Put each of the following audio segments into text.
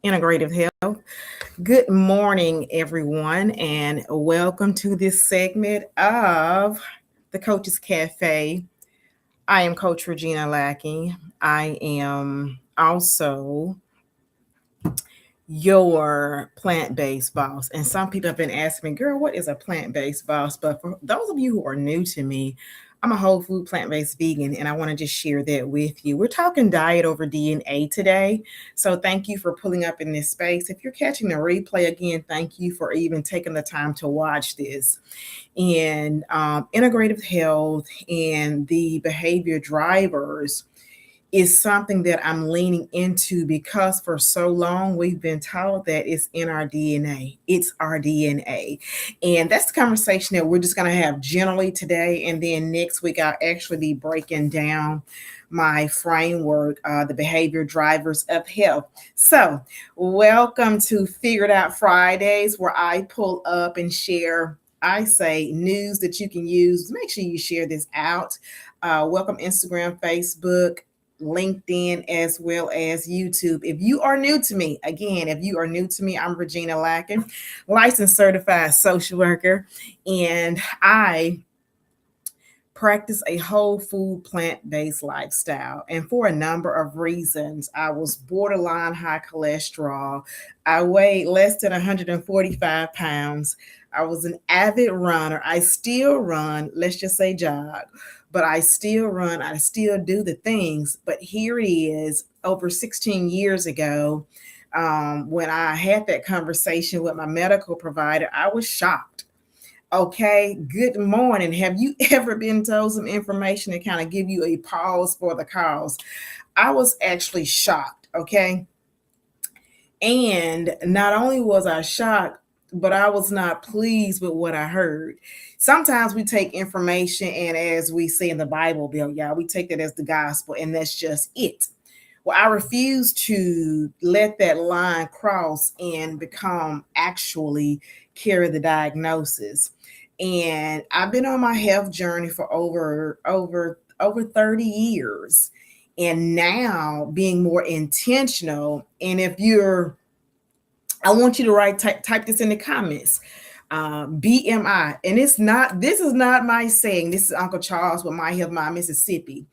Integrative Health. Good morning, everyone, and welcome to this segment of the Coach's Cafe. I am Coach Regina Lackey. I am also your plant-based boss. And some people have been asking me, girl, what is a plant-based boss? But for those of you who are new to me, I'm a whole food plant-based vegan, and I want to just share that with you. We're talking diet over DNA today. So thank you for pulling up in this space. If you're catching the replay again, thank you for even taking the time to watch this. And integrative health and the behavior drivers is something that I'm leaning into because for so long we've been taught that it's in our DNA. It's our DNA. And that's the conversation that we're just going to have generally today. And then next week, I'll actually be breaking down my framework, the behavior drivers of health. So, welcome to Figured Out Fridays, where I pull up and share. I say news that you can use. Make sure you share this out. Welcome Instagram, Facebook, LinkedIn, as well as YouTube. If you are new to me, again, if you are new to me, I'm Regina Lacken, licensed certified social worker, and I practice a whole food plant-based lifestyle. And for a number of reasons, I was borderline high cholesterol. I weighed less than 145 pounds. I was an avid runner. I still run, let's just say jog, but I still run. I still do the things. But here it is over 16 years ago. When I had that conversation with my medical provider, I was shocked. Okay, good morning. Have you ever been told some information to kind of give you a pause for the cause? I was actually shocked. Okay. And not only was I shocked, but I was not pleased with what I heard. Sometimes we take information, and as we say in the Bible, Bill, yeah, we take that as the gospel, and that's just it. Well, I refuse to let that line cross and become actually carry the diagnosis. And I've been on my health journey for over 30 years. And now being more intentional. And if you're I want you to type this in the comments. BMI, and this is not my saying. This is Uncle Charles with My Health My Mississippi.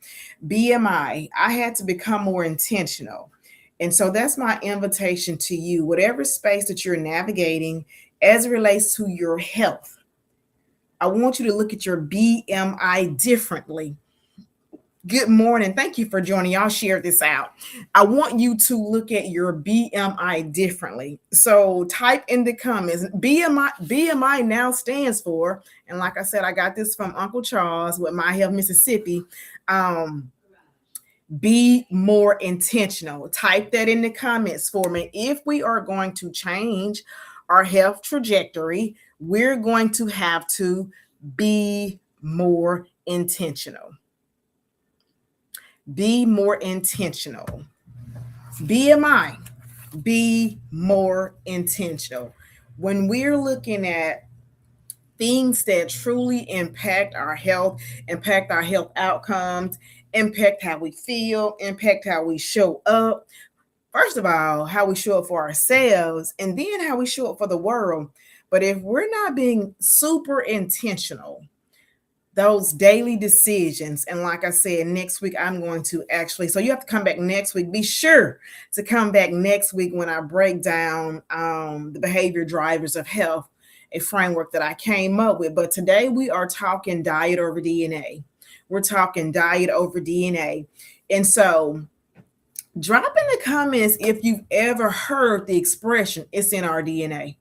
BMI. I had to become more intentional, and so that's my invitation to you. Whatever space that you're navigating as it relates to your health, I want you to look at your BMI differently. Good morning. Thank you for joining. Y'all share this out. I want you to look at your BMI differently. So type in the comments. BMI now stands for, and like I said, I got this from Uncle Charles with My Health Mississippi. Be more intentional. Type that in the comments for me. If we are going to change our health trajectory, we're going to have to be more intentional. Be more intentional. BMI, be more intentional. When we're looking at things that truly impact our health outcomes, impact how we feel, impact how we show up. First of all, how we show up for ourselves, and then how we show up for the world. But if we're not being super intentional, those daily decisions. And like I said, next week, I'm going to actually, so you have to come back next week. Be sure to come back next week when I break down the behavior drivers of health, a framework that I came up with. But today we are talking diet over DNA. We're talking diet over DNA. And so drop in the comments if you've ever heard the expression, it's in our DNA.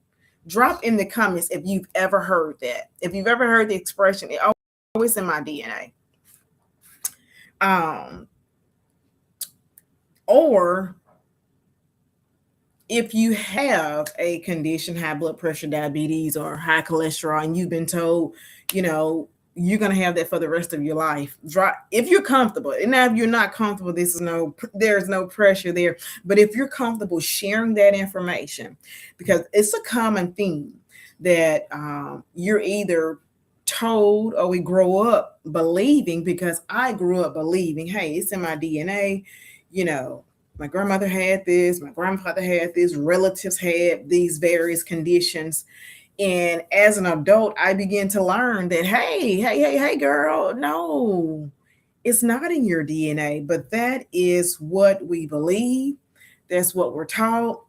Drop in the comments if you've ever heard that. If you've ever heard the expression, it's in my DNA. Or if you have a condition, high blood pressure, diabetes, or high cholesterol, and you've been told, you're going to have that for the rest of your life. If you're comfortable, and now if you're not comfortable, there's no pressure there. But if you're comfortable sharing that information, because it's a common theme that you're either told or we grow up believing, because I grew up believing, hey, it's in my DNA, My grandmother had this, my grandfather had this, relatives had these various conditions. And as an adult, I began to learn that, hey, girl, no, it's not in your DNA, but that is what we believe. That's what we're taught.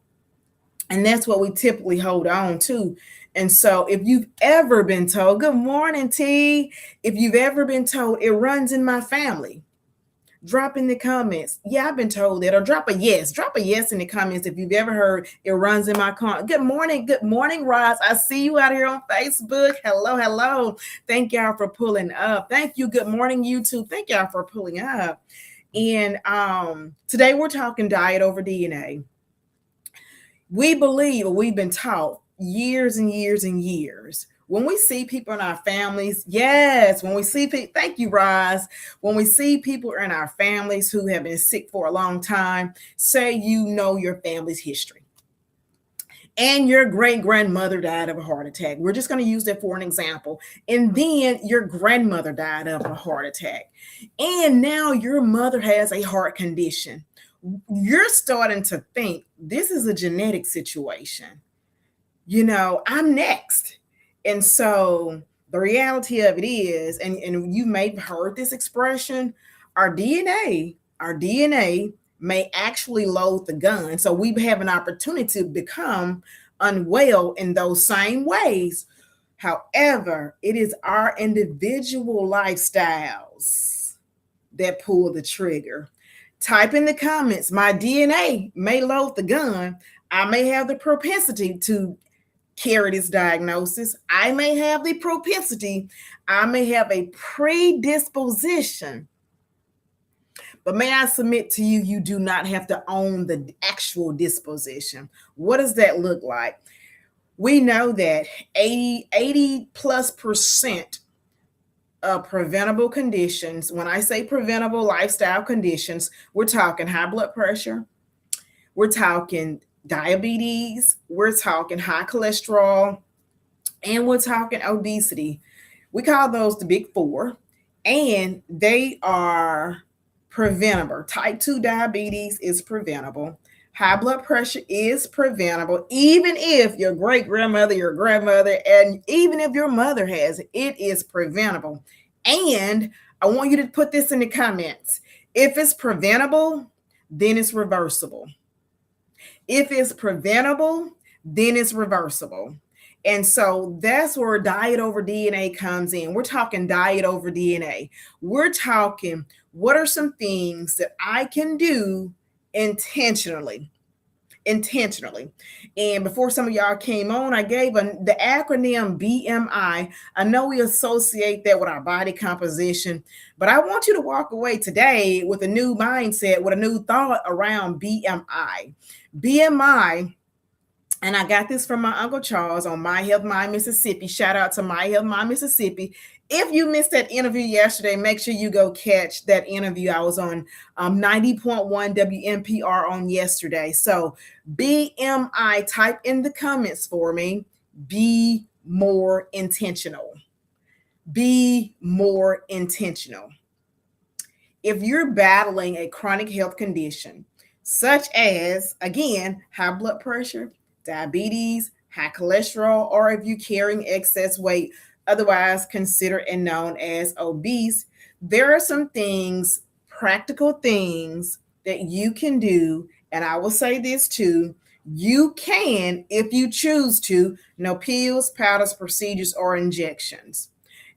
And that's what we typically hold on to. And so, if you've ever been told, good morning, T, if you've ever been told it runs in my family, drop in the comments. Yeah, I've been told that. Or drop a yes. Drop a yes in the comments if you've ever heard it runs in my con. Good morning. Good morning, Roz. I see you out here on Facebook. Hello, hello. Thank y'all for pulling up. Thank you. Good morning, YouTube. Thank y'all for pulling up. And today we're talking diet over DNA. We believe, or we've been taught years and years and years, when we see people in our families, yes, when we see people, thank you, Roz. When we see people in our families who have been sick for a long time, say you know your family's history and your great grandmother died of a heart attack. We're just going to use that for an example. And then your grandmother died of a heart attack. And now your mother has a heart condition. You're starting to think this is a genetic situation. I'm next. And so the reality of it is, and you may have heard this expression, our DNA may actually load the gun. So we have an opportunity to become unwell in those same ways. However, it is our individual lifestyles that pull the trigger. Type in the comments, my DNA may load the gun. I may have the propensity to carry this diagnosis. I may have the propensity. I may have a predisposition. But may I submit to you, you do not have to own the actual disposition. What does that look like? We know that 80 plus percent of preventable conditions, when I say preventable lifestyle conditions, we're talking high blood pressure, we're talking diabetes, we're talking high cholesterol, and we're talking obesity. We call those the big four, and they are preventable. Type 2 diabetes is preventable. High blood pressure is preventable, even if your great grandmother, your grandmother, and even if your mother has it, it is preventable. And I want you to put this in the comments. If it's preventable, then it's reversible. If it's preventable, then it's reversible. And so that's where diet over DNA comes in. We're talking diet over DNA. We're talking, what are some things that I can do intentionally? And before some of y'all came on, I gave the acronym BMI. I know we associate that with our body composition, but I want you to walk away today with a new mindset, with a new thought around BMI. BMI, and I got this from my Uncle Charles on My Health Mind Mississippi. Shout out to My Health Mind Mississippi. If you missed that interview yesterday, make sure you go catch that interview. I was on 90.1 WMPR on yesterday. So BMI, type in the comments for me. Be more intentional. Be more intentional. If you're battling a chronic health condition, such as, again, high blood pressure, diabetes, high cholesterol, or if you're carrying excess weight, otherwise considered and known as obese, there are some things, practical things that you can do. And I will say this too, you can, if you choose to, no pills, powders, procedures, or injections.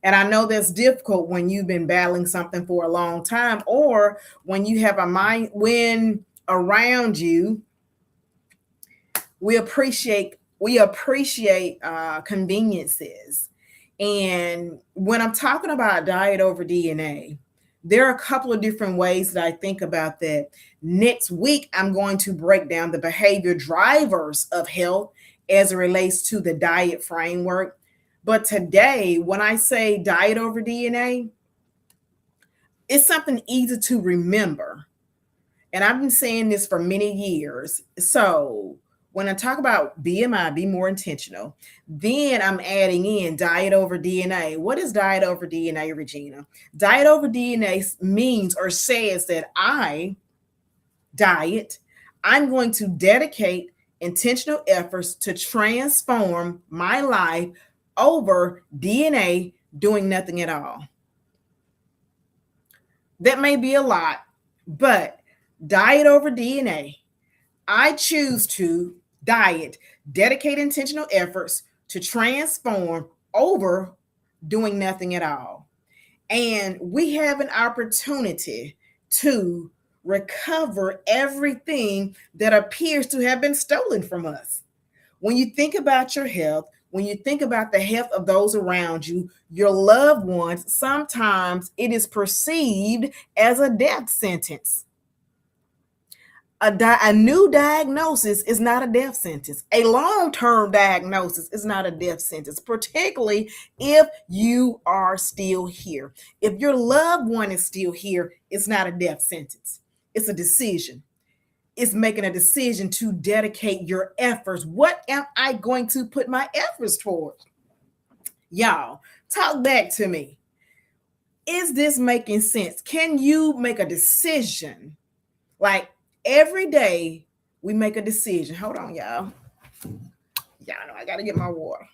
And I know that's difficult when you've been battling something for a long time, or when you have a mind, when around you, we appreciate conveniences. And when I'm talking about diet over DNA, there are a couple of different ways that I think about that. Next week, I'm going to break down the behavior drivers of health as it relates to the diet framework. But today, when I say diet over DNA, it's something easy to remember. And I've been saying this for many years. So when I talk about BMI, be more intentional, then I'm adding in diet over DNA. What is diet over DNA, Regina? Diet over DNA means or says that I diet. I'm going to dedicate intentional efforts to transform my life over DNA doing nothing at all. That may be a lot, but diet over DNA. I choose to diet, dedicate intentional efforts to transform over doing nothing at all. And we have an opportunity to recover everything that appears to have been stolen from us. When you think about your health, when you think about the health of those around you, your loved ones, sometimes it is perceived as a death sentence. A new diagnosis is not a death sentence. A long-term diagnosis is not a death sentence, particularly if you are still here. If your loved one is still here, it's not a death sentence. It's a decision. It's making a decision to dedicate your efforts. What am I going to put my efforts towards? Y'all, talk back to me. Is this making sense? Can you make a decision? Like every day we make a decision. Hold on, y'all. Y'all know I got to get my water.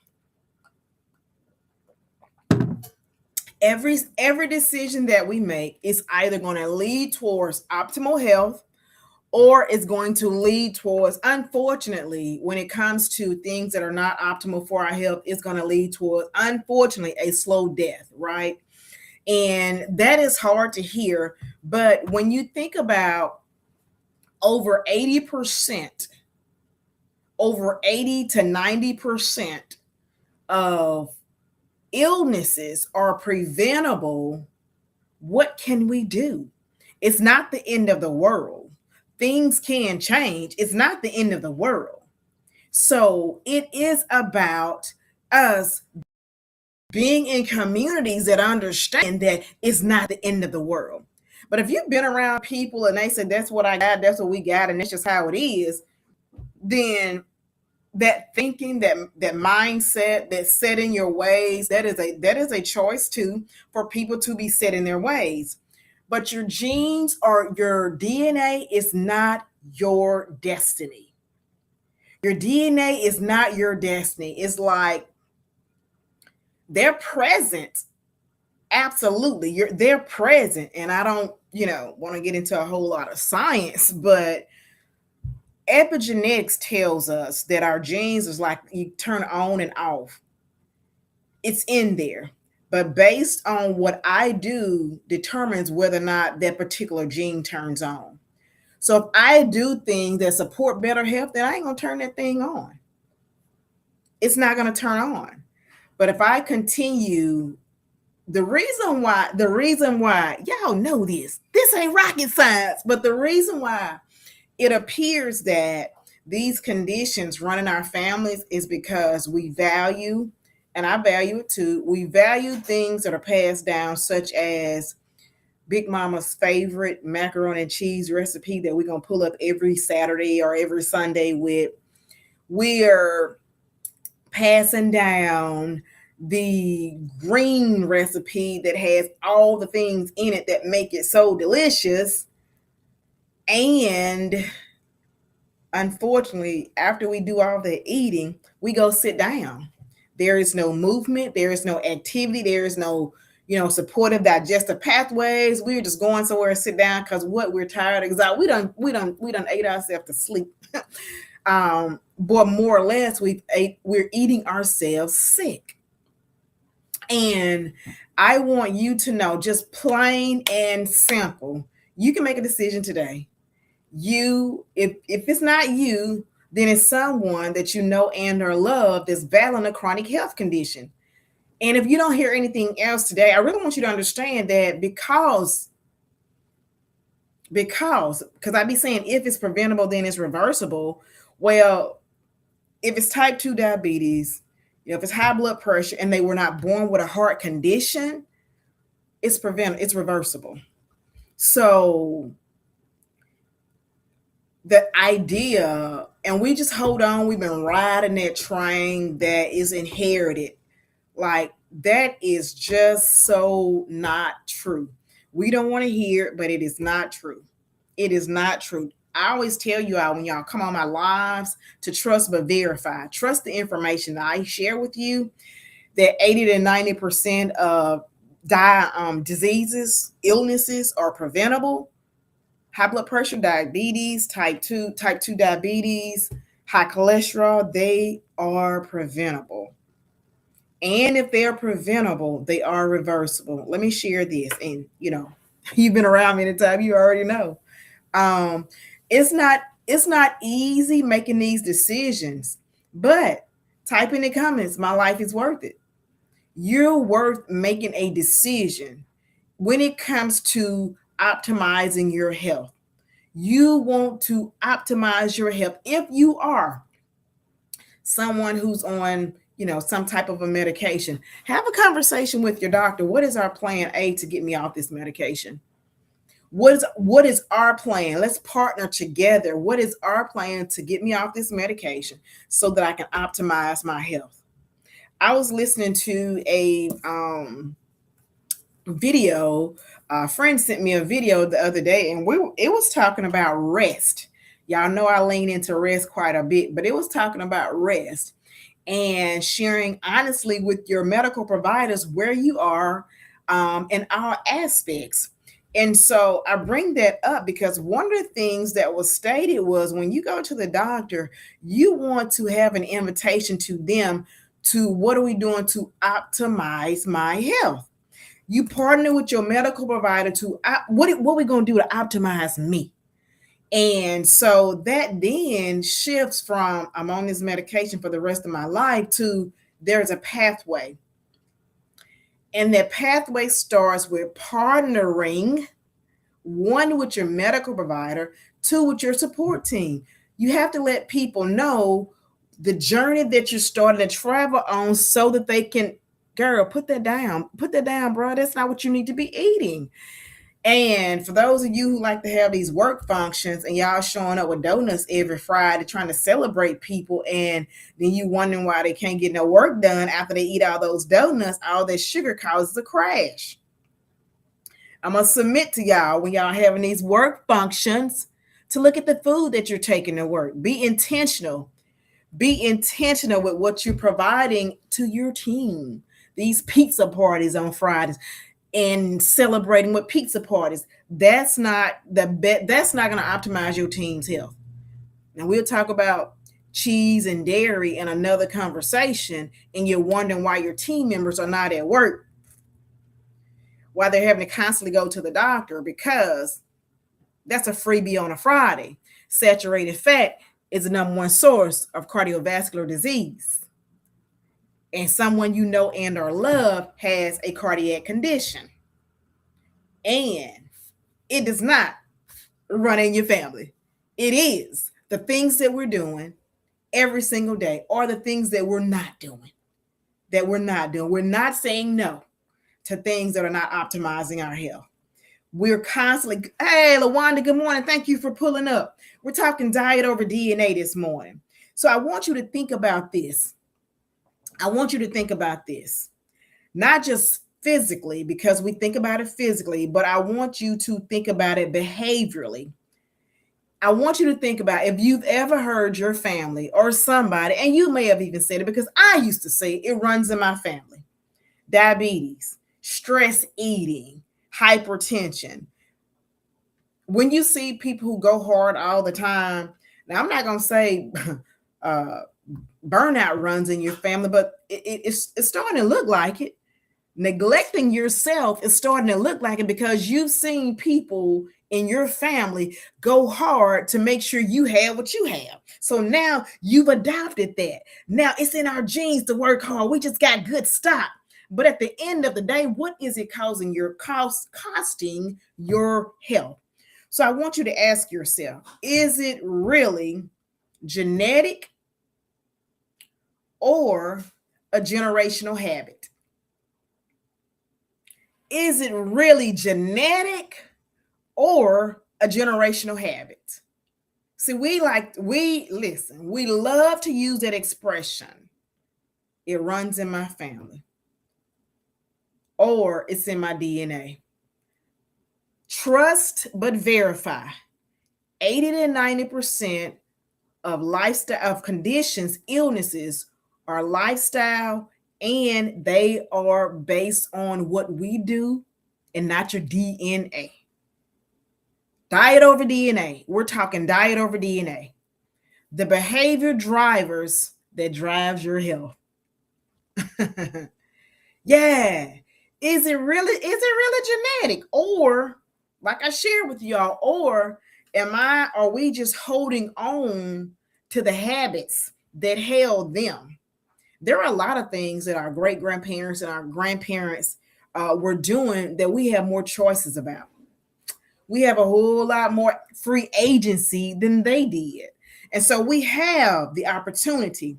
Every decision that we make is either going to lead towards optimal health or it's going to lead towards, unfortunately, when it comes to things that are not optimal for our health, it's going to lead towards, unfortunately, a slow death, right? And that is hard to hear. But when you think about over 80%, over 80 to 90% of illnesses are preventable, what can we do? It's not the end of the world. Things can change. It's not the end of the world. So it is about us being in communities that understand that it's not the end of the world. But if you've been around people and they said, that's what I got, that's what we got, and that's just how it is, then that thinking, that mindset, that set in your ways, that is a choice too for people to be set in their ways. But your genes or your DNA is not your destiny. Your DNA is not your destiny. It's like they're present. Absolutely. They're present. And I don't, want to get into a whole lot of science, but epigenetics tells us that our genes is like you turn on and off. It's in there. But based on what I do determines whether or not that particular gene turns on. So if I do things that support better health, then I ain't going to turn that thing on. It's not going to turn on. But if I continue, the reason why, y'all know this ain't rocket science, but the reason why it appears that these conditions run in our families is because we value, and I value it too, we value things that are passed down, such as Big Mama's favorite macaroni and cheese recipe that we're going to pull up every Saturday or every Sunday with. We're passing down the green recipe that has all the things in it that make it so delicious. And unfortunately, after we do all the eating, we go sit down. There is no movement. There is no activity. There is no, supportive digestive pathways. We're just going somewhere and sit down because what, we're tired, exhausted. We done ate ourselves to sleep. But more or less, we're eating ourselves sick. And I want you to know, just plain and simple, you can make a decision today. If it's not you, then it's someone that you know and or love that's battling a chronic health condition. And if you don't hear anything else today, I really want you to understand that because I be saying if it's preventable, then it's reversible. Well, if it's type 2 diabetes, if it's high blood pressure and they were not born with a heart condition, it's reversible. So the idea, and we just hold on, we've been riding that train that is inherited. Like, that is just so not true. We don't want to hear it, but it is not true. It is not true. I always tell you all when y'all come on my lives to trust but verify. Trust the information that I share with you, that 80 to 90% of diseases, illnesses are preventable. High blood pressure, diabetes, type 2 diabetes, high cholesterol, they are preventable. And if they are preventable, they are reversible. Let me share this. And you've been around me anytime, you already know. Um, it's not it's not easy making these decisions, but type in the comments, my life is worth it. You're worth making a decision when it comes to optimizing your health. You want to optimize your health. If you are someone who's on, some type of a medication, have a conversation with your doctor. What is our plan A to get me off this medication? What is our plan? Let's partner together. What is our plan to get me off this medication so that I can optimize my health? I was listening to a video. A friend sent me a video the other day, and it was talking about rest. Y'all know I lean into rest quite a bit, but it was talking about rest and sharing honestly with your medical providers where you are in all aspects. And so I bring that up because one of the things that was stated was when you go to the doctor, you want to have an invitation to them to what are we doing to optimize my health? You partner with your medical provider to what we going to do to optimize me. And so that then shifts from I'm on this medication for the rest of my life to there's a pathway. And that pathway starts with partnering, one, with your medical provider, two, with your support team. You have to let people know the journey that you're starting to travel on so that they can, girl, put that down. Put that down, bro. That's not what you need to be eating. And for those of you who like to have these work functions and y'all showing up with donuts every Friday trying to celebrate people, and then you wondering why they can't get no work done after they eat all those donuts, all that sugar causes a crash. I'm going to submit to y'all when y'all having these work functions to look at the food that you're taking to work. Be intentional. Be intentional with what you're providing to your team. These pizza parties on Fridays and celebrating with pizza parties. That's not that's not going to optimize your team's health. Now we'll talk about cheese and dairy in another conversation, and you're wondering why your team members are not at work, why they're having to constantly go to the doctor, because that's a freebie on a Friday. Saturated fat is the number one source of cardiovascular disease. And someone you know and or love has a cardiac condition. And it does not run in your family. It is the things that we're doing every single day, or the things that we're not doing. We're not saying no to things that are not optimizing our health. We're constantly, hey, LaWanda, good morning. Thank you for pulling up. We're talking diet over DNA this morning. So I want you to think about this. Not just physically, because we think about it physically, but I want you to think about it behaviorally. I want you to think about if you've ever heard your family or somebody, and you may have even said it because I used to say it runs in my family: diabetes, stress eating, hypertension. When you see people who go hard all the time, now I'm not going to say burnout runs in your family, but it's starting to look like it. Neglecting yourself is starting to look like it because you've seen people in your family go hard to make sure you have what you have. So now you've adopted that. Now it's in our genes to work hard. We just got good stock. But at the end of the day, what is it costing your health? So I want you to ask yourself, is it really genetic or a generational habit? Is it really genetic or a generational habit? See, we love to use that expression. It runs in my family, or it's in my DNA. Trust but verify. 80 to 90% of lifestyle of conditions, illnesses are lifestyle, and they are based on what we do and not your DNA. Diet over DNA. We're talking diet over DNA. The behavior drivers that drives your health. Yeah. Is it really genetic? Or like I shared with y'all, or are we just holding on to the habits that held them? There are a lot of things that our great grandparents and our grandparents were doing that we have more choices about. We have a whole lot more free agency than they did. And so we have the opportunity.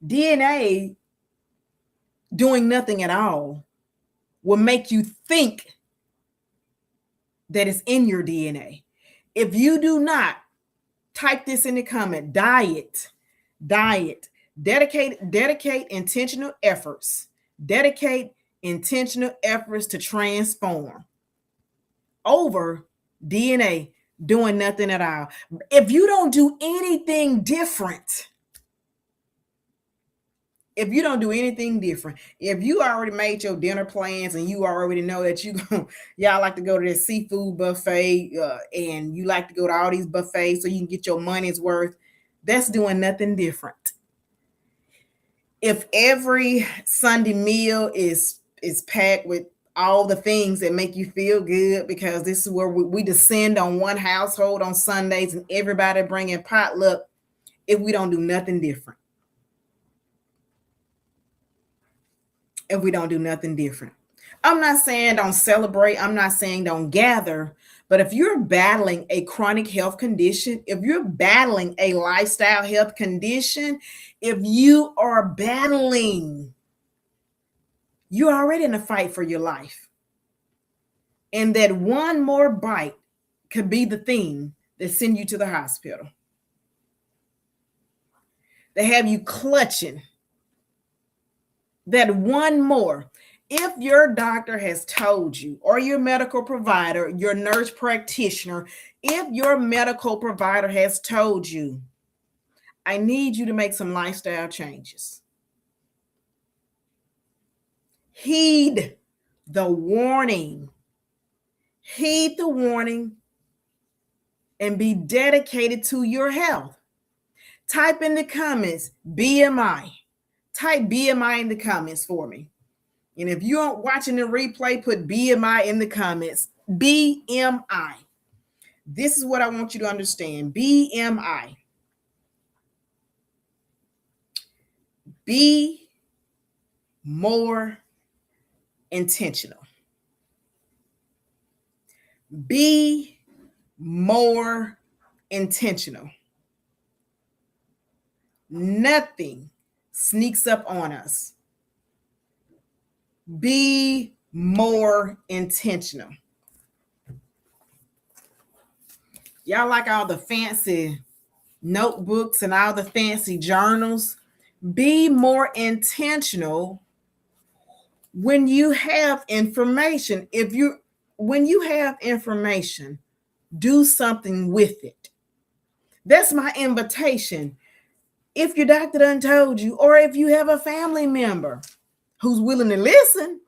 DNA doing nothing at all will make you think that it's in your DNA. If you do not, type this in the comment: diet, dedicate intentional efforts, dedicate intentional efforts to transform over DNA doing nothing at all. If you don't do anything different, if you already made your dinner plans and you already know that y'all like to go to this seafood buffet and you like to go to all these buffets so you can get your money's worth, that's doing nothing different. If every Sunday meal is packed with all the things that make you feel good, because this is where we descend on one household on Sundays and everybody bringing potluck, if we don't do nothing different. I'm not saying don't celebrate. I'm not saying don't gather. But if you're battling a chronic health condition, if you're battling a lifestyle health condition, if you are battling, you're already in a fight for your life. And that one more bite could be the thing that send you to the hospital. They have you clutching that one more. If your doctor has told you, or your medical provider, your nurse practitioner, if your medical provider has told you, I need you to make some lifestyle changes, heed the warning. Heed the warning and be dedicated to your health. Type in the comments BMI. Type BMI in the comments for me. And if you aren't watching the replay, put BMI in the comments. BMI. This is what I want you to understand. BMI. Be more intentional. Be more intentional. Nothing sneaks up on us. Be more intentional. Y'all like all the fancy notebooks and all the fancy journals? Be more intentional when you have information. When you have information, do something with it. That's my invitation. If your doctor done told you, or if you have a family member who's willing to listen,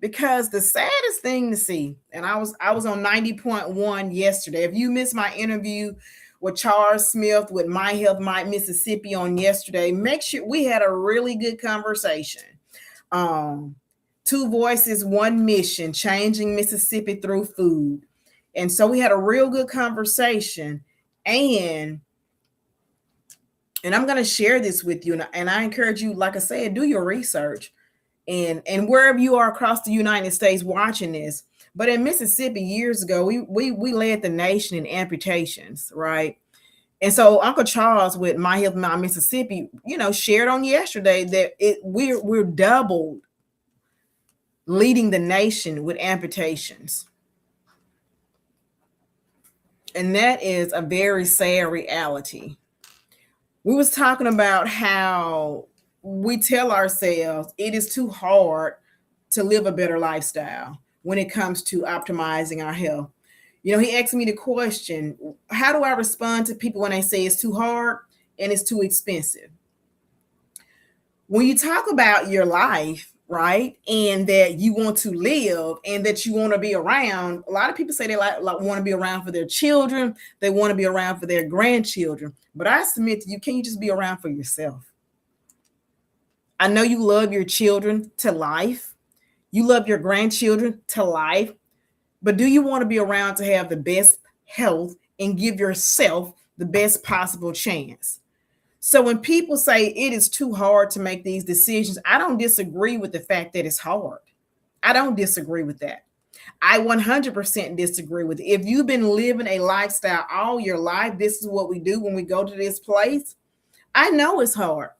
because the saddest thing to see, and I was on 90.1 yesterday. If you missed my interview with Charles Smith with My Health My Mississippi on yesterday, make sure we had a really good conversation. Two voices, one mission, changing Mississippi through food. And so we had a real good conversation, and I'm going to share this with you. And I encourage you, like I said, do your research. And wherever you are across the United States watching this. But in Mississippi years ago, we led the nation in amputations, right? And so Uncle Charles with My Health My Mississippi, shared on yesterday that we're doubled leading the nation with amputations. And that is a very sad reality. We was talking about how we tell ourselves it is too hard to live a better lifestyle when it comes to optimizing our health. He asked me the question, how do I respond to people when they say it's too hard and it's too expensive? When you talk about your life, right, and that you want to live and that you want to be around, a lot of people say they like want to be around for their children, they want to be around for their grandchildren. But I submit to you, can you just be around for yourself? I know you love your children to life, you love your grandchildren to life, but do you want to be around to have the best health and give yourself the best possible chance? So when people say it is too hard to make these decisions, I don't disagree with the fact that it's hard. I don't disagree with that. I 100% disagree with it. If you've been living a lifestyle all your life, this is what we do when we go to this place. I know it's hard.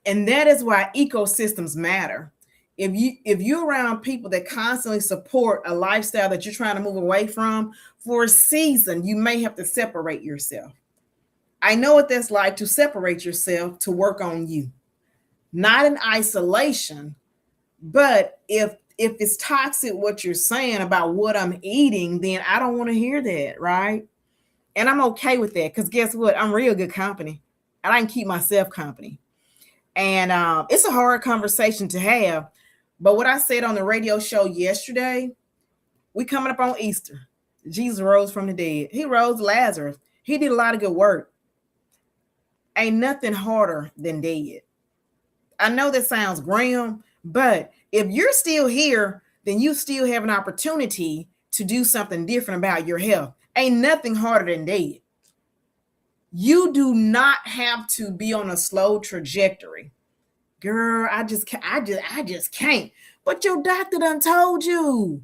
And that is why ecosystems matter. If you're around people that constantly support a lifestyle that you're trying to move away from, for a season, you may have to separate yourself. I know what that's like to separate yourself to work on you. Not in isolation, but if it's toxic what you're saying about what I'm eating, then I don't want to hear that, right? And I'm okay with that because guess what? I'm real good company. And I can keep myself company. And it's a hard conversation to have. But what I said on the radio show yesterday, we coming up on Easter. Jesus rose from the dead. He rose Lazarus. He did a lot of good work. Ain't nothing harder than dead. I know that sounds grim, but if you're still here, then you still have an opportunity to do something different about your health. Ain't nothing harder than dead. You do not have to be on a slow trajectory. Girl, I just can't. But your doctor done told you.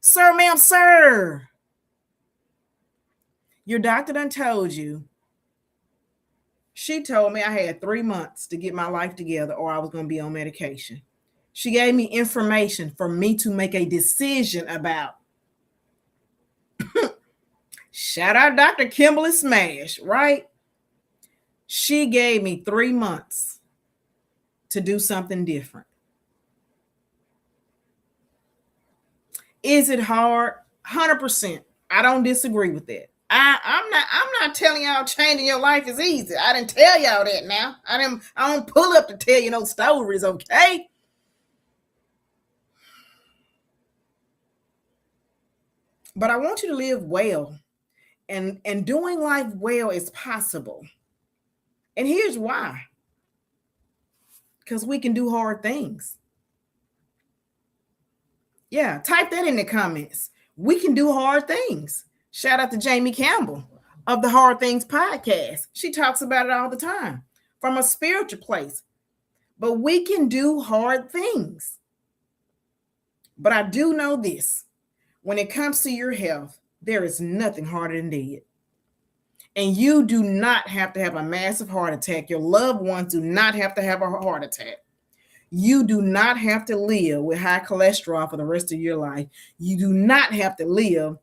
Sir, ma'am, sir. Your doctor done told you. She told me I had 3 months to get my life together or I was going to be on medication. She gave me information for me to make a decision about. Shout out Dr. Kimberly Smash, right? She gave me 3 months to do something different. Is it hard? 100%. I don't disagree with that. I'm not telling y'all changing your life is easy. I didn't tell y'all that now. I don't pull up to tell you no stories, okay? But I want you to live well. And doing life well is possible. And here's why. Because we can do hard things. Yeah, type that in the comments. We can do hard things. Shout out to Jamie Campbell of the Hard Things podcast. She talks about it all the time from a spiritual place. But we can do hard things. But I do know this. When it comes to your health, there is nothing harder than dead. And you do not have to have a massive heart attack. Your loved ones do not have to have a heart attack. You do not have to live with high cholesterol for the rest of your life. You do not have to live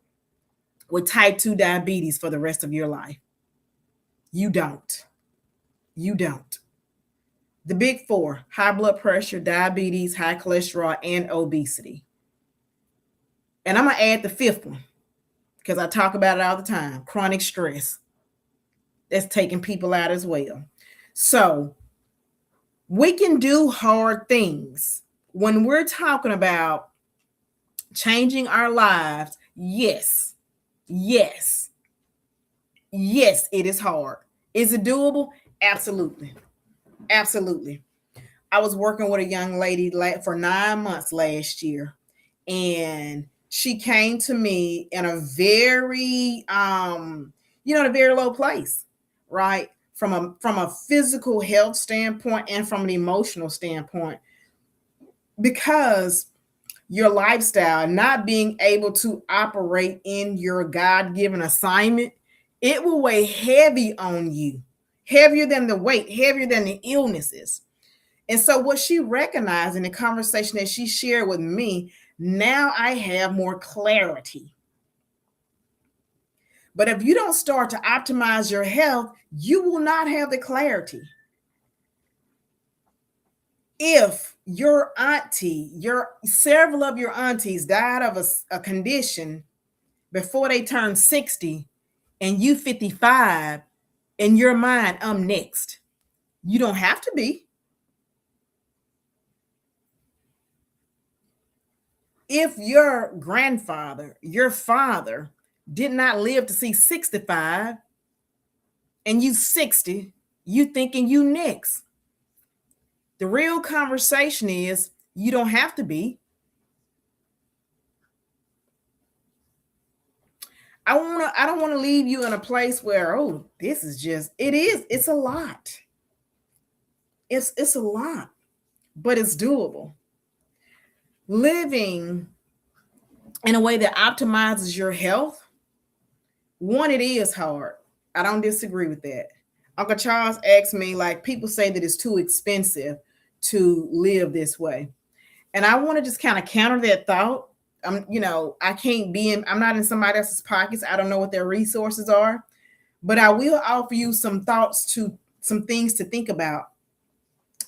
with type 2 diabetes for the rest of your life. You don't. You don't. The big four: high blood pressure, diabetes, high cholesterol, and obesity. And I'm going to add the fifth one because I talk about it all the time: chronic stress. That's taking people out as well. So we can do hard things. When we're talking about changing our lives, yes, yes, yes, it is hard. Is it doable? Absolutely. Absolutely. I was working with a young lady for 9 months last year, and she came to me in a very, in a very low place, right? From a physical health standpoint and from an emotional standpoint, because your lifestyle, not being able to operate in your God-given assignment, it will weigh heavy on you, heavier than the weight, heavier than the illnesses. And so what she recognized in the conversation that she shared with me, now I have more clarity. But if you don't start to optimize your health, you will not have the clarity. If several of your aunties died of a condition before they turn 60 and you 55, in your mind, I'm next. You don't have to be. If your grandfather, your father, did not live to see 65 and you 60, you thinking you next. The real conversation is you don't have to be. I don't want to leave you in a place where, oh, this is just, it's a lot. It's a lot, but it's doable. Living in a way that optimizes your health, one, it is hard. I don't disagree with that. Uncle Charles asked me, like, people say that it's too expensive to live this way. And I want to just kind of counter that thought. I can't be I'm not in somebody else's pockets. I don't know what their resources are, but I will offer you some thoughts to some things to think about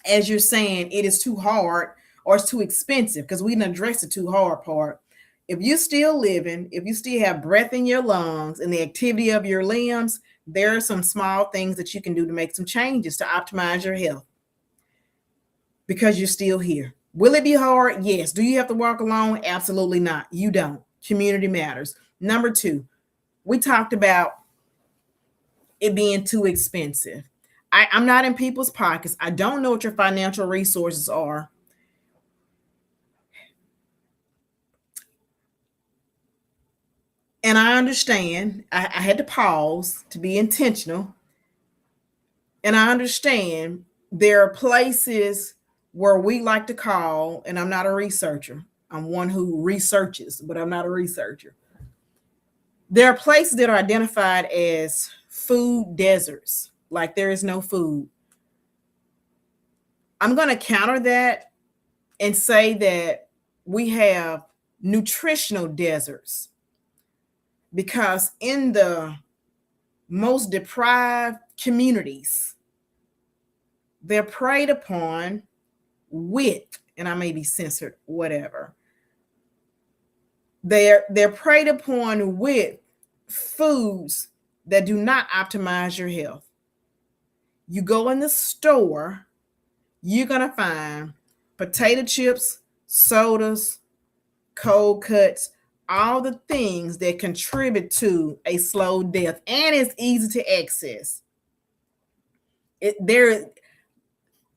as you're saying it is too hard or it's too expensive, because we didn't address the too hard part. If you're still living, if you still have breath in your lungs and the activity of your limbs, there are some small things that you can do to make some changes to optimize your health because you're still here. Will it be hard? Yes. Do you have to walk alone? Absolutely not. You don't. Community matters. Number two, we talked about it being too expensive. I'm not in people's pockets. I don't know what your financial resources are. And I understand. I had to pause to be intentional. And I understand there are places where we like to call, and I'm not a researcher. I'm one who researches, but I'm not a researcher. There are places that are identified as food deserts, like there is no food. I'm going to counter that and say that we have nutritional deserts, because in the most deprived communities, they're preyed upon with, and I may be censored, whatever. They're preyed upon with foods that do not optimize your health. You go in the store, you're gonna find potato chips, sodas, cold cuts, all the things that contribute to a slow death, and it's easy to access. There,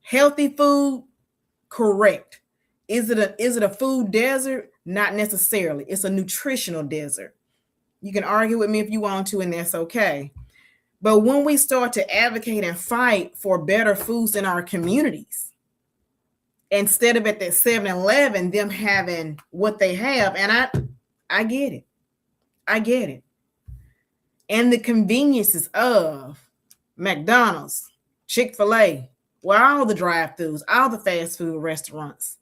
healthy food, correct. Is it a food desert? Not necessarily. It's a nutritional desert. You can argue with me if you want to, and that's okay. But when we start to advocate and fight for better foods in our communities, instead of at that 7-Eleven, them having what they have, and I get it. I get it. And the conveniences of McDonald's, Chick-fil-A, well, all the drive-thrus, all the fast food restaurants,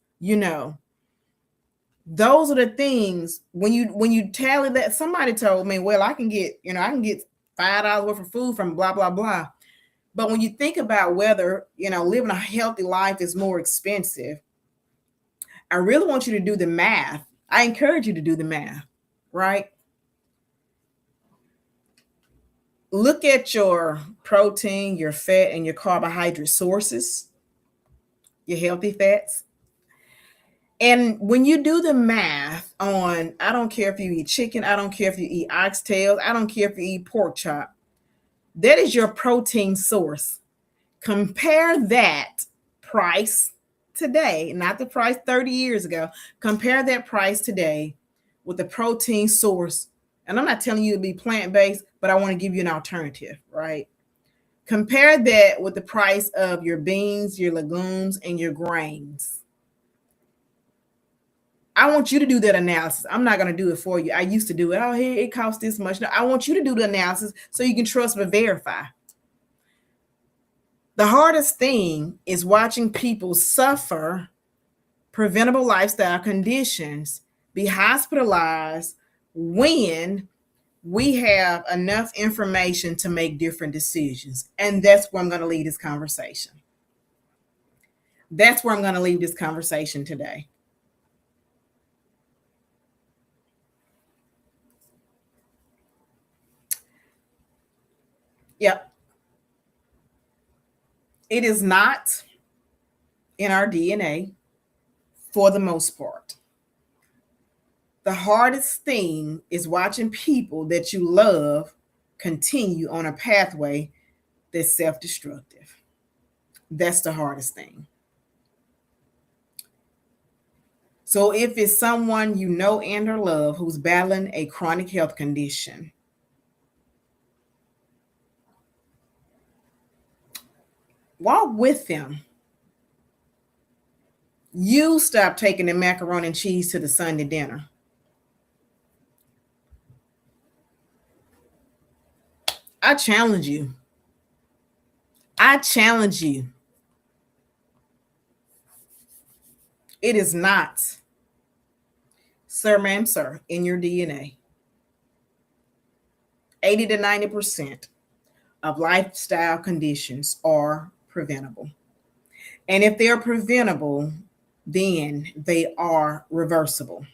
those are the things when you tally that. Somebody told me, well, I can get $5 worth of food from blah blah blah. But when you think about whether living a healthy life is more expensive, I really want you to do the math. I encourage you to do the math, right? Look at your protein, your fat, and your carbohydrate sources, your healthy fats. And when you do the math on, I don't care if you eat chicken, I don't care if you eat oxtails, I don't care if you eat pork chop, that is your protein source. Compare that price today, not the price 30 years ago. Compare that price today with the protein source. And I'm not telling you to be plant-based, but I want to give you an alternative, right? Compare that with the price of your beans, your legumes, and your grains. I want you to do that analysis. I'm not going to do it for you. I used to do it. Oh, here it costs this much. No, I want you to do the analysis so you can trust but verify. The hardest thing is watching people suffer preventable lifestyle conditions, be hospitalized when we have enough information to make different decisions. And that's where I'm going to leave this conversation. That's where I'm going to leave this conversation today. Yep. It is not in our DNA for the most part. The hardest thing is watching people that you love continue on a pathway that's self destructive. That's the hardest thing. So, if it's someone you know and or love who's battling a chronic health condition, walk with them. You stop taking the macaroni and cheese to the Sunday dinner. I challenge you. I challenge you. It is not, sir, ma'am, sir, in your DNA. 80 to 90% of lifestyle conditions are preventable. And if they're preventable, then they are reversible.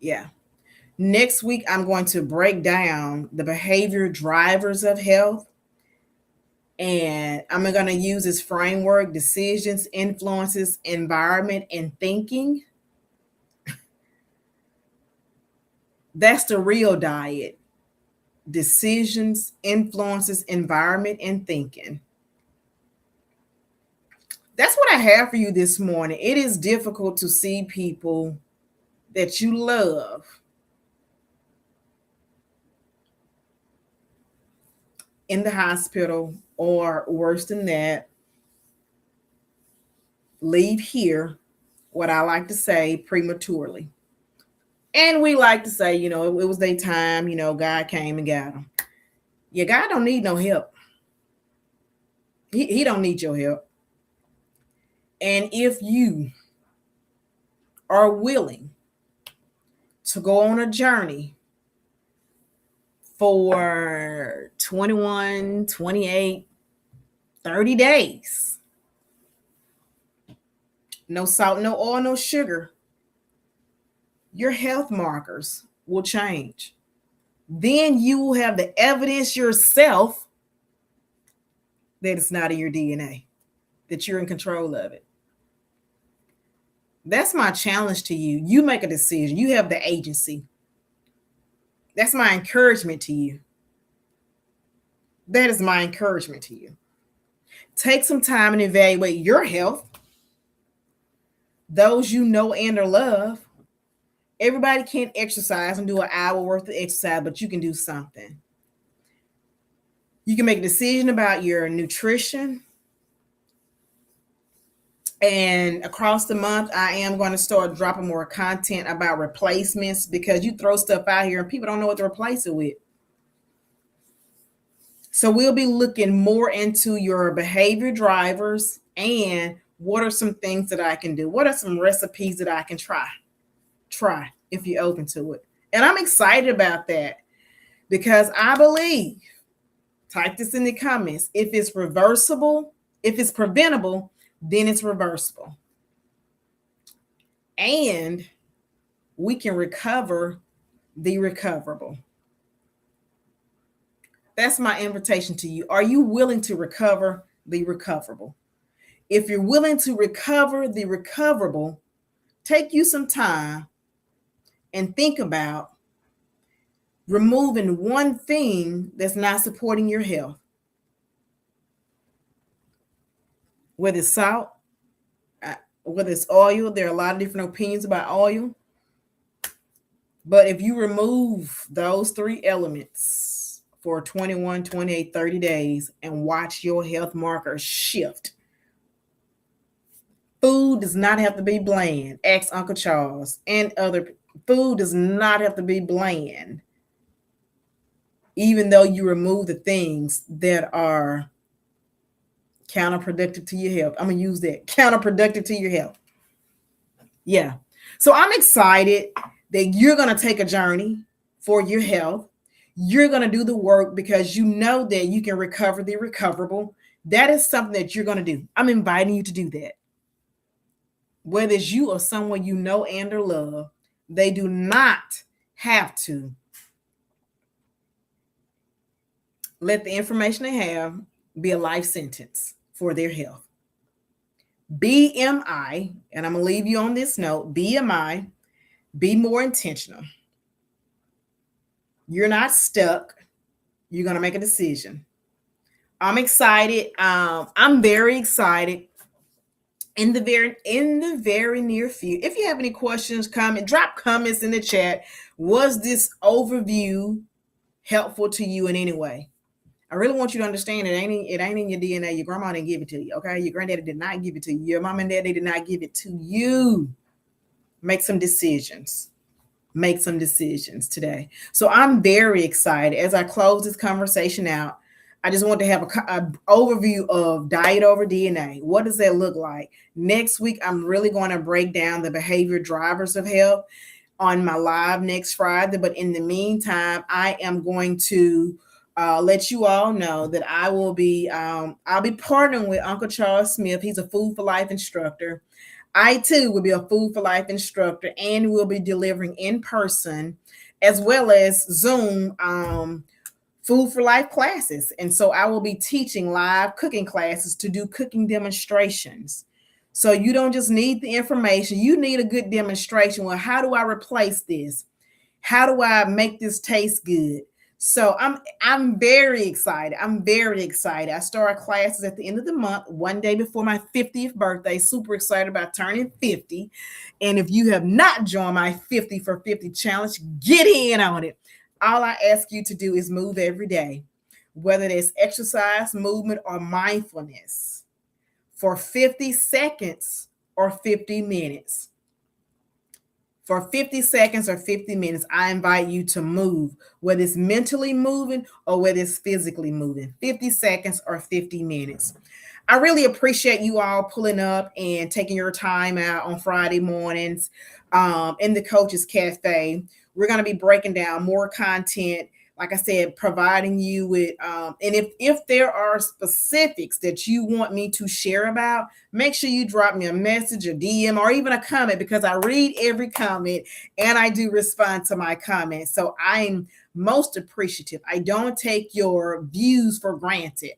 Yeah. Next week, I'm going to break down the behavior drivers of health. And I'm going to use this framework: decisions, influences, environment, and thinking. That's the real diet: decisions, influences, environment, and thinking. That's what I have for you this morning. It is difficult to see people that you love in the hospital, or worse than that, leave here, what I like to say, prematurely. And we like to say, it was their time, God came and got them. Yeah, God don't need no help. He don't need your help. And if you are willing to go on a journey for 21, 28, 30 days, no salt, no oil, no sugar, your health markers will change. Then you will have the evidence yourself that it's not in your DNA, that you're in control of it. That's my challenge to you. You make a decision. You have the agency. That's my encouragement to you. That is my encouragement to you. Take some time and evaluate your health, those you know and or love. Everybody can't exercise and do an hour worth of exercise, but you can do something. You can make a decision about your nutrition. And across the month, I am going to start dropping more content about replacements, because you throw stuff out here and people don't know what to replace it with. So we'll be looking more into your behavior drivers and what are some things that I can do? What are some recipes that I can try if you're open to it? And I'm excited about that, because I believe, type this in the comments, if it's reversible, if it's preventable, then it's reversible. And we can recover the recoverable. That's my invitation to you. Are you willing to recover the recoverable? If you're willing to recover the recoverable, take you some time and think about removing one thing that's not supporting your health. Whether it's salt, whether it's oil, there are a lot of different opinions about oil. But if you remove those three elements for 21, 28, 30 days and watch your health markers shift. Food does not have to be bland. Ask Uncle Charles and other. Food does not have to be bland, even though you remove the things that are counterproductive to your health. I'm going to use that. Counterproductive to your health. Yeah. So I'm excited that you're going to take a journey for your health. You're going to do the work because you know that you can recover the recoverable. That is something that you're going to do. I'm inviting you to do that. Whether it's you or someone you know and or love, they do not have to let the information they have be a life sentence for their health. BMI, and I'm going to leave you on this note, BMI, be more intentional. You're not stuck. You're going to make a decision. I'm excited. I'm very excited in the very near future. If you have any questions, drop comments in the chat. Was this overview helpful to you in any way? I really want you to understand it ain't in your DNA. Your grandma didn't give it to you, okay? Your granddaddy did not give it to you. Your mom and daddy did not give it to you. Make some decisions. Make some decisions today. So I'm very excited. As I close this conversation out, I just want to have a overview of diet over DNA. What does that look like? Next week, I'm really going to break down the behavior drivers of health on my live next Friday. But in the meantime, I am going to let you all know that I'll be partnering with Uncle Charles Smith. He's a Food for Life instructor. I too will be a Food for Life instructor and will be delivering in person as well as Zoom Food for Life classes. And so I will be teaching live cooking classes to do cooking demonstrations. So you don't just need the information, you need a good demonstration. Well, how do I replace this? How do I make this taste good? So I'm very excited. I'm very excited. I start classes at the end of the month, one day before my 50th birthday. Super excited about turning 50. And if you have not joined my 50 for 50 challenge, get in on it. All I ask you to do is move every day, whether it's exercise, movement, or mindfulness, for 50 seconds or 50 minutes. For 50 seconds or 50 minutes, I invite you to move, whether it's mentally moving or whether it's physically moving. 50 seconds or 50 minutes. I really appreciate you all pulling up and taking your time out on Friday mornings in the Coaches Cafe. We're going to be breaking down more content. Like I said, providing you with, and if there are specifics that you want me to share about, make sure you drop me a message, a DM, or even a comment, because I read every comment and I do respond to my comments. So I'm most appreciative. I don't take your views for granted.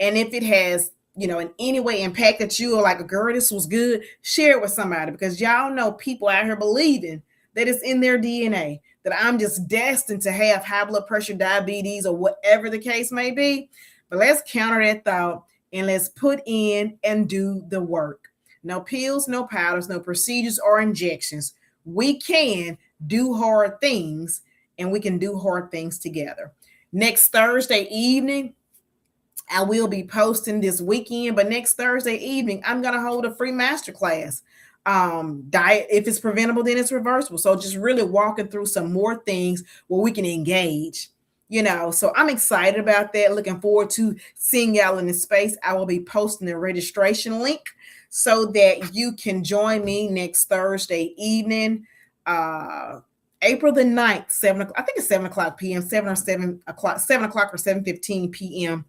And if it has, in any way impacted you, or like, girl, this was good, share it with somebody, because y'all know people out here believing that it's in their DNA, that I'm just destined to have high blood pressure, diabetes, or whatever the case may be. But let's counter that thought and let's put in and do the work. No pills, no powders, no procedures or injections. We can do hard things, and we can do hard things together. Next Thursday evening, I will be posting this weekend, but next Thursday evening, I'm going to hold a free masterclass. Diet, if it's preventable, then it's reversible. So just really walking through some more things where we can engage, so I'm excited about that. Looking forward to seeing y'all in the space. I will be posting the registration link so that you can join me next Thursday evening, April the 9th, 7 o'clock. I think it's 7 o'clock p.m., 7 or 7 o'clock, 7 o'clock or 7:15 p.m.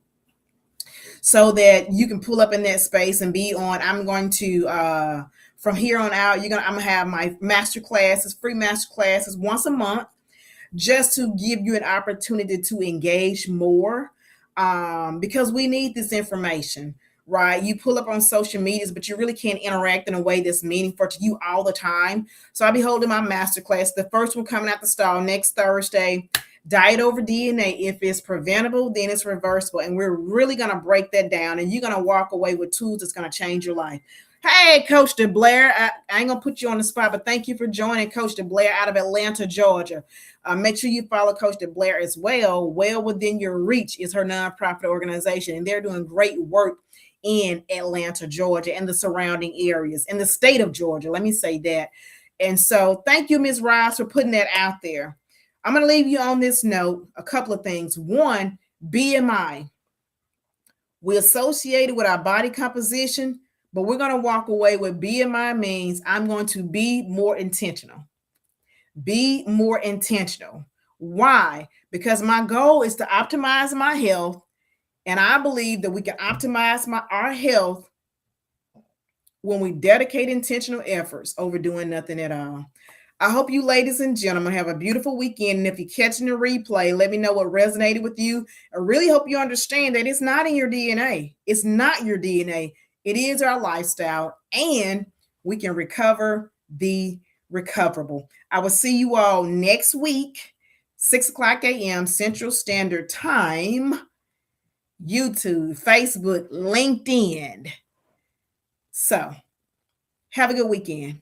so that you can pull up in that space and be on. I'm going to, from here on out, I'm going to have my master classes, free master classes once a month, just to give you an opportunity to engage more, because we need this information, right? You pull up on social medias, but you really can't interact in a way that's meaningful to you all the time. So I'll be holding my master class. The first one coming out the stall next Thursday. Diet over DNA. If it's preventable, then it's reversible. And we're really going to break that down. And you're going to walk away with tools that's going to change your life. Hey, Coach DeBlair, I ain't going to put you on the spot, but thank you for joining Coach DeBlair out of Atlanta, Georgia. Make sure you follow Coach DeBlair as well. Well Within Your Reach is her nonprofit organization, and they're doing great work in Atlanta, Georgia, and the surrounding areas, in the state of Georgia. Let me say that. And so thank you, Ms. Rice, for putting that out there. I'm going to leave you on this note, a couple of things. One, BMI. We associate it with our body composition, but we're going to walk away with BMI means I'm going to be more intentional. Be more intentional. Why? Because my goal is to optimize my health, and I believe that we can optimize our health when we dedicate intentional efforts over doing nothing at all. I hope you, ladies and gentlemen, have a beautiful weekend. And if you're catching the replay, let me know what resonated with you. I really hope you understand that it's not in your DNA. It's not your DNA. It is our lifestyle, and we can recover the recoverable. I will see you all next week, 6 o'clock a.m. Central Standard Time, YouTube, Facebook, LinkedIn. So, have a good weekend.